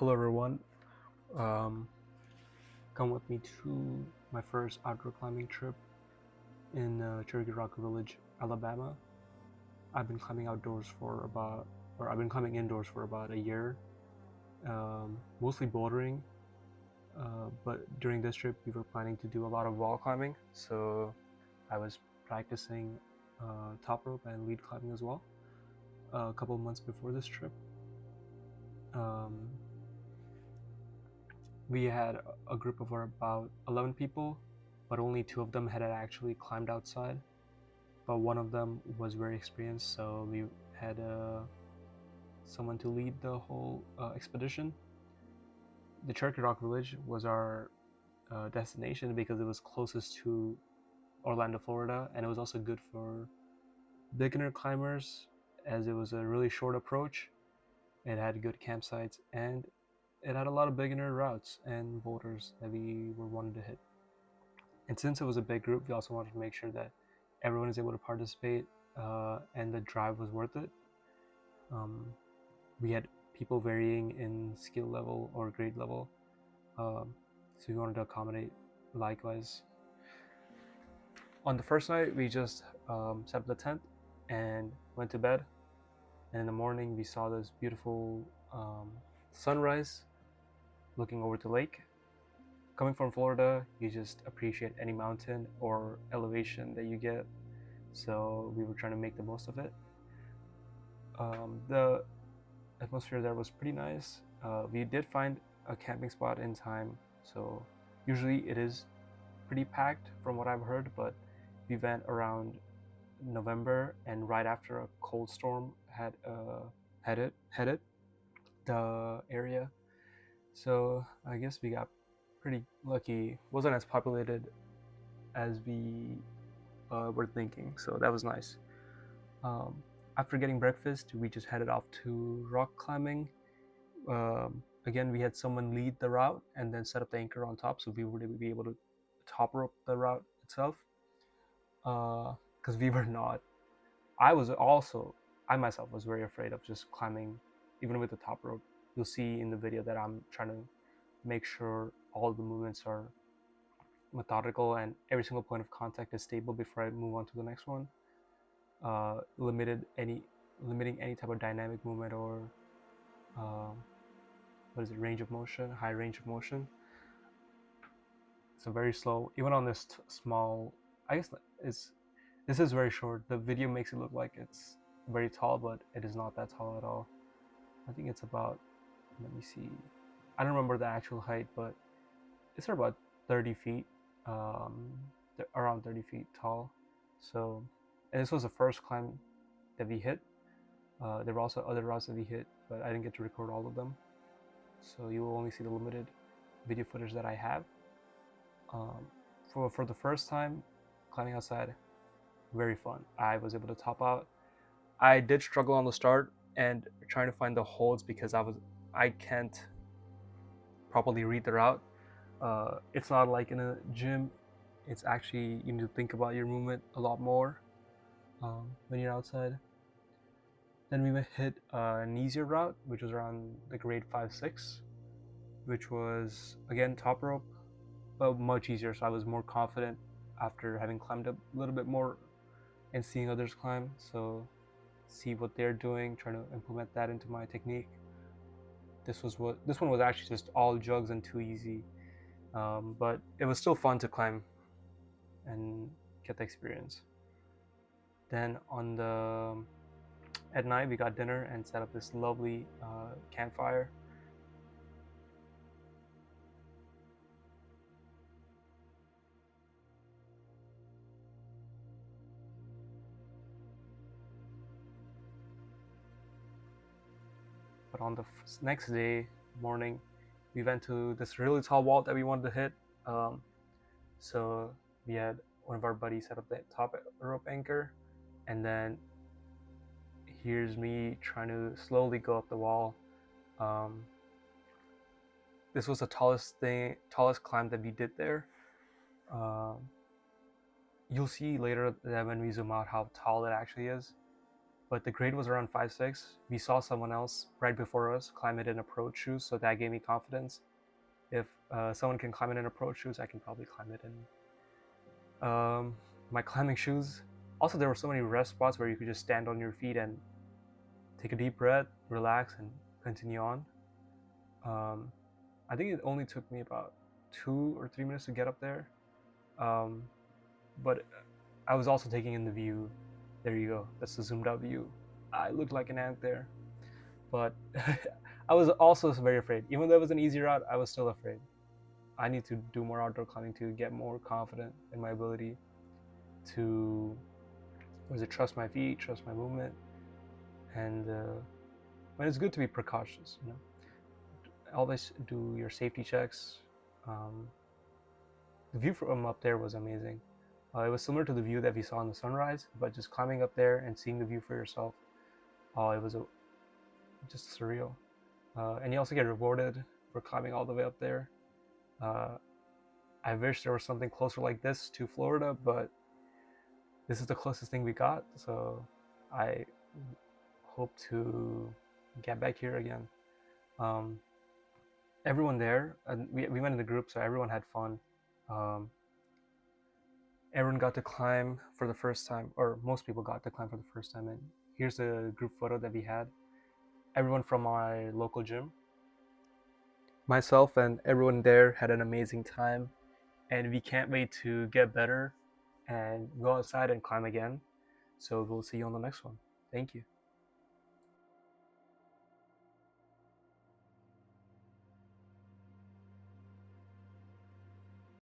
Hello everyone, um, come with me to my first outdoor climbing trip in Cherokee Rock Village, Alabama. I've been climbing indoors for about a year, mostly bouldering, but during this trip we were planning to do a lot of wall climbing, so I was practicing top rope and lead climbing as well a couple of months before this trip. Um, we had a group of about 11 people, but only 2 of them had actually climbed outside. But one of them was very experienced, so we had someone to lead the whole expedition. The Cherokee Rock Village was our destination because it was closest to Orlando, Florida, and it was also good for beginner climbers as it was a really short approach. It had good campsites and it had a lot of beginner routes and boulders that we were wanting to hit. And since it was a big group, we also wanted to make sure that everyone is able to participate and the drive was worth it. We had people varying in skill level or grade level, so we wanted to accommodate likewise. On the first night, we just set up the tent and went to bed. And in the morning, we saw this beautiful sunrise looking over the lake. Coming from Florida, you just appreciate any mountain or elevation that you get. So we were trying to make the most of it. The atmosphere there was pretty nice. We did find a camping spot in time, so usually it is pretty packed from what I've heard, but we went around November and right after a cold storm had hit the area. So I guess we got pretty lucky. Wasn't as populated as we were thinking, so that was nice. After getting breakfast, we just headed off to rock climbing. Again, we had someone lead the route and then set up the anchor on top, so we would be able to top rope the route itself. Because we were not. I myself was very afraid of just climbing, even with the top rope. You'll see in the video that I'm trying to make sure all the movements are methodical and every single point of contact is stable before I move on to the next one. Limiting any type of dynamic movement or range of motion, high range of motion. So very slow, even on this small. I guess this is very short. The video makes it look like it's very tall, but it is not that tall at all. I think it's about, let me see, I don't remember the actual height, but it's about 30 feet, around 30 feet tall. So, and this was the first climb that we hit. There were also other routes that we hit, but I didn't get to record all of them. So you will only see the limited video footage that I have. For the first time climbing outside, very fun. I was able to top out. I did struggle on the start and trying to find the holds because I can't properly read the route. It's not like in a gym. It's actually, you need to think about your movement a lot more when you're outside. Then we hit an easier route, which was around the grade 5-6, which was again top rope, but much easier. So I was more confident after having climbed up a little bit more and seeing others climb. So see what they're doing, trying to implement that into my technique. This one was actually just all jugs and too easy, but it was still fun to climb and get the experience. Then at night we got dinner and set up this lovely campfire. But on the next day morning, we went to this really tall wall that we wanted to hit. So we had one of our buddies set up the top rope anchor, and then here's me trying to slowly go up the wall. This was the tallest climb that we did there. You'll see later that when we zoom out how tall it actually is. but the grade was around 5-6. We saw someone else right before us climb it in approach shoes, so that gave me confidence. If someone can climb it in approach shoes, I can probably climb it in my climbing shoes. Also, there were so many rest spots where you could just stand on your feet and take a deep breath, relax, and continue on. I think it only took me about 2 or 3 minutes to get up there, but I was also taking in the view. There you go. That's the zoomed out view. I looked like an ant there, but I was also very afraid. Even though it was an easy route, I was still afraid. I need to do more outdoor climbing to get more confident in my ability to trust my feet, trust my movement, and when it's good to be precautious, always do your safety checks. The view from up there was amazing. It was similar to the view that we saw in the sunrise, but just climbing up there and seeing the view for yourself, it was just surreal. And you also get rewarded for climbing all the way up there. I wish there was something closer like this to Florida, but this is the closest thing we got, so I hope to get back here again. Everyone there, and we went in a group, so everyone had fun. Everyone got to climb for the first time, or most people got to climb for the first time, and here's a group photo that we had. Everyone from my local gym. Myself and everyone there had an amazing time, and we can't wait to get better and go outside and climb again. So we'll see you on the next one. Thank you.